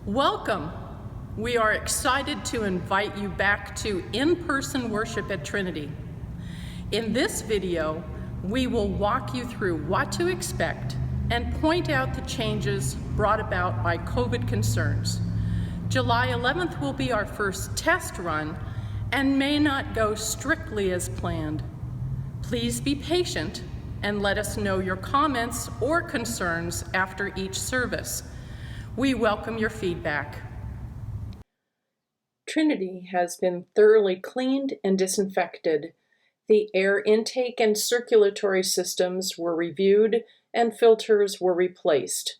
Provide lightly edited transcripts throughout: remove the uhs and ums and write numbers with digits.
Welcome. We are excited to invite you back to in-person worship at Trinity. In this video, we will walk you through what to expect and point out the changes brought about by COVID concerns. July 11th will be our first test run and may not go strictly as planned. Please be patient and let us know your comments or concerns after each service. We welcome your feedback. Trinity has been thoroughly cleaned and disinfected. The air intake and circulatory systems were reviewed and filters were replaced.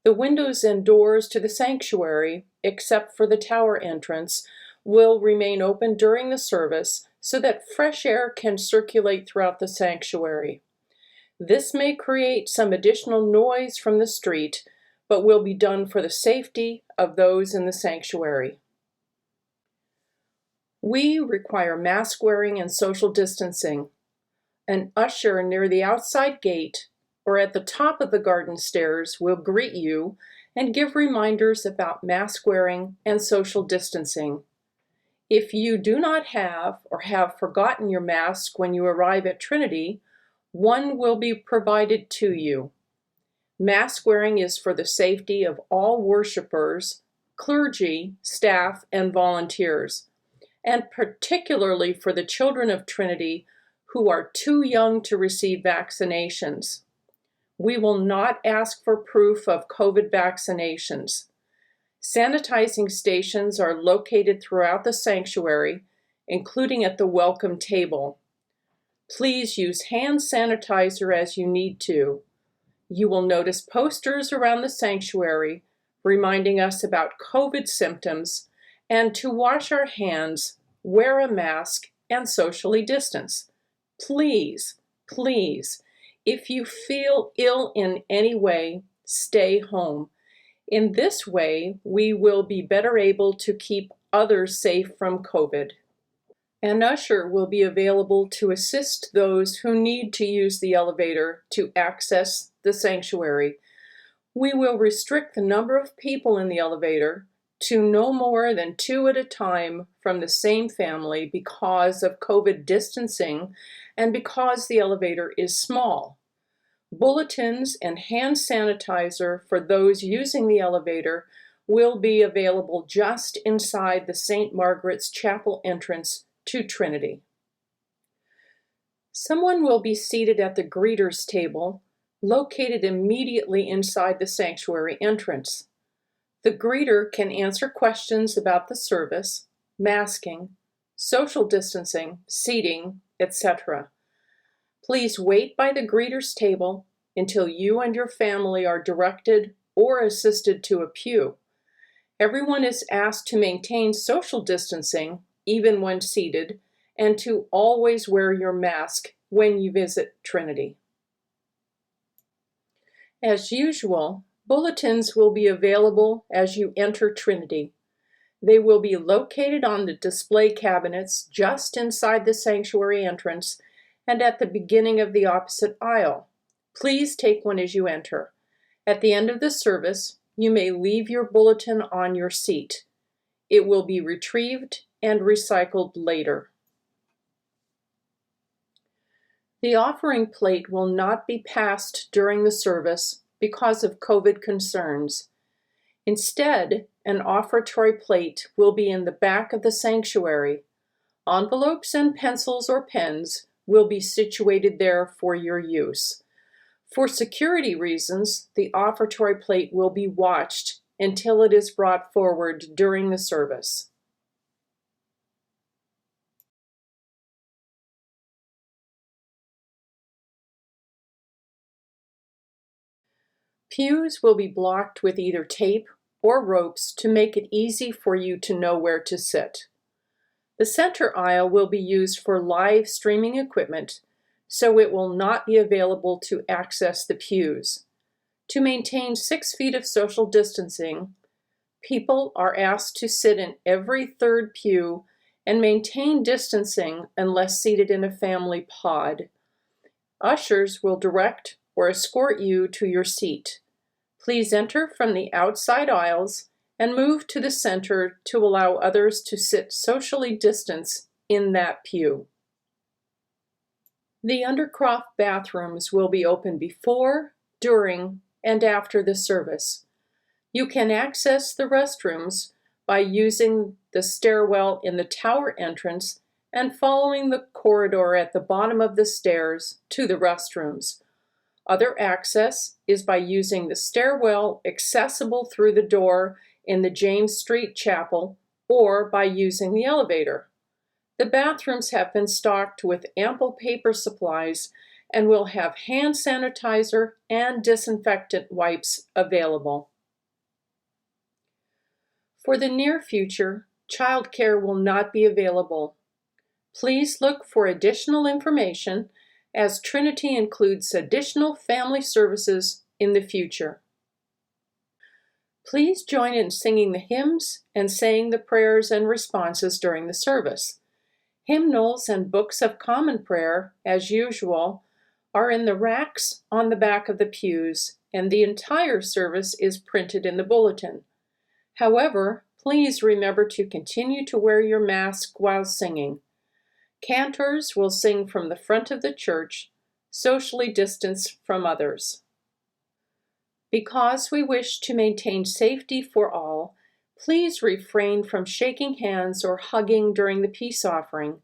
The windows and doors to the sanctuary, except for the tower entrance, will remain open during the service so that fresh air can circulate throughout the sanctuary. This may create some additional noise from the street, but will be done for the safety of those in the sanctuary. We require mask wearing and social distancing. An usher near the outside gate or at the top of the garden stairs will greet you and give reminders about mask wearing and social distancing. If you do not have or have forgotten your mask when you arrive at Trinity, one will be provided to you. Mask wearing is for the safety of all worshipers, clergy, staff, and volunteers, and particularly for the children of Trinity who are too young to receive vaccinations. We will not ask for proof of COVID vaccinations. Sanitizing stations are located throughout the sanctuary, including at the welcome table. Please use hand sanitizer as you need to. You will notice posters around the sanctuary reminding us about COVID symptoms and to wash our hands, wear a mask, and socially distance. Please, please, if you feel ill in any way, stay home. In this way, we will be better able to keep others safe from COVID. An usher will be available to assist those who need to use the elevator to access the sanctuary. We will restrict the number of people in the elevator to no more than 2 at a time from the same family because of COVID distancing and because the elevator is small. Bulletins and hand sanitizer for those using the elevator will be available just inside the St. Margaret's Chapel entrance to Trinity. Someone will be seated at the greeters table, located immediately inside the sanctuary entrance. The greeter can answer questions about the service, masking, social distancing, seating, etc. Please wait by the greeter's table until you and your family are directed or assisted to a pew. Everyone is asked to maintain social distancing even when seated, and to always wear your mask when you visit Trinity. As usual, bulletins will be available as you enter Trinity. They will be located on the display cabinets just inside the sanctuary entrance and at the beginning of the opposite aisle. Please take one as you enter. At the end of the service, you may leave your bulletin on your seat. It will be retrieved and recycled later. The offering plate will not be passed during the service because of COVID concerns. Instead, an offertory plate will be in the back of the sanctuary. Envelopes and pencils or pens will be situated there for your use. For security reasons, the offertory plate will be watched until it is brought forward during the service. Pews will be blocked with either tape or ropes to make it easy for you to know where to sit. The center aisle will be used for live streaming equipment, so it will not be available to access the pews. To maintain 6 feet of social distancing, people are asked to sit in every third pew and maintain distancing unless seated in a family pod. Ushers will direct or escort you to your seat. Please enter from the outside aisles and move to the center to allow others to sit socially distanced in that pew. The undercroft bathrooms will be open before, during, and after the service. You can access the restrooms by using the stairwell in the tower entrance and following the corridor at the bottom of the stairs to the restrooms. Other access is by using the stairwell accessible through the door in the James Street Chapel or by using the elevator. The bathrooms have been stocked with ample paper supplies and will have hand sanitizer and disinfectant wipes available. For the near future, childcare will not be available. Please look for additional information as Trinity includes additional family services in the future. Please join in singing the hymns and saying the prayers and responses during the service. Hymnals and books of common prayer, as usual, are in the racks on the back of the pews, and the entire service is printed in the bulletin. However, please remember to continue to wear your mask while singing. Cantors will sing from the front of the church, socially distanced from others. Because we wish to maintain safety for all, please refrain from shaking hands or hugging during the peace offering.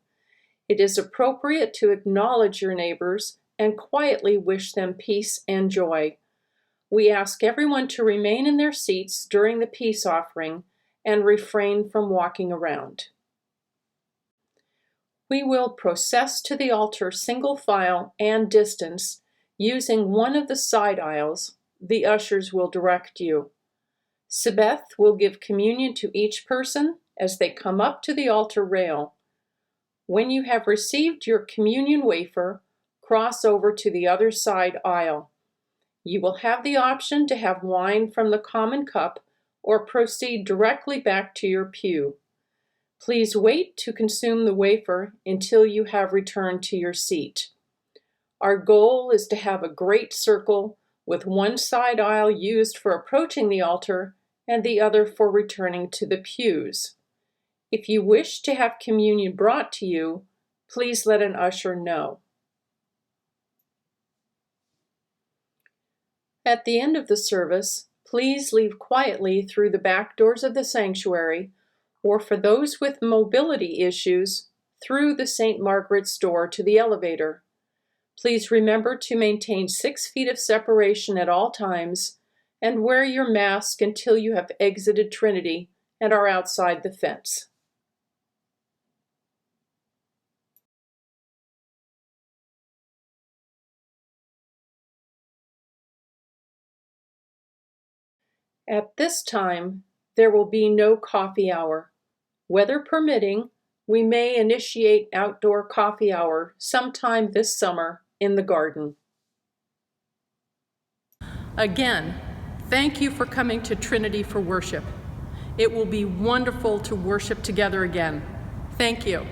It is appropriate to acknowledge your neighbors and quietly wish them peace and joy. We ask everyone to remain in their seats during the peace offering and refrain from walking around. We will process to the altar single file and distance using one of the side aisles. The ushers will direct you. Sibeth will give communion to each person as they come up to the altar rail. When you have received your communion wafer, cross over to the other side aisle. You will have the option to have wine from the common cup or proceed directly back to your pew. Please wait to consume the wafer until you have returned to your seat. Our goal is to have a great circle with one side aisle used for approaching the altar and the other for returning to the pews. If you wish to have communion brought to you, please let an usher know. At the end of the service, please leave quietly through the back doors of the sanctuary, or for those with mobility issues, through the St. Margaret's door to the elevator. Please remember to maintain 6 feet of separation at all times and wear your mask until you have exited Trinity and are outside the fence. At this time, there will be no coffee hour. Weather permitting, we may initiate outdoor coffee hour sometime this summer in the garden. Again, thank you for coming to Trinity for worship. It will be wonderful to worship together again. Thank you.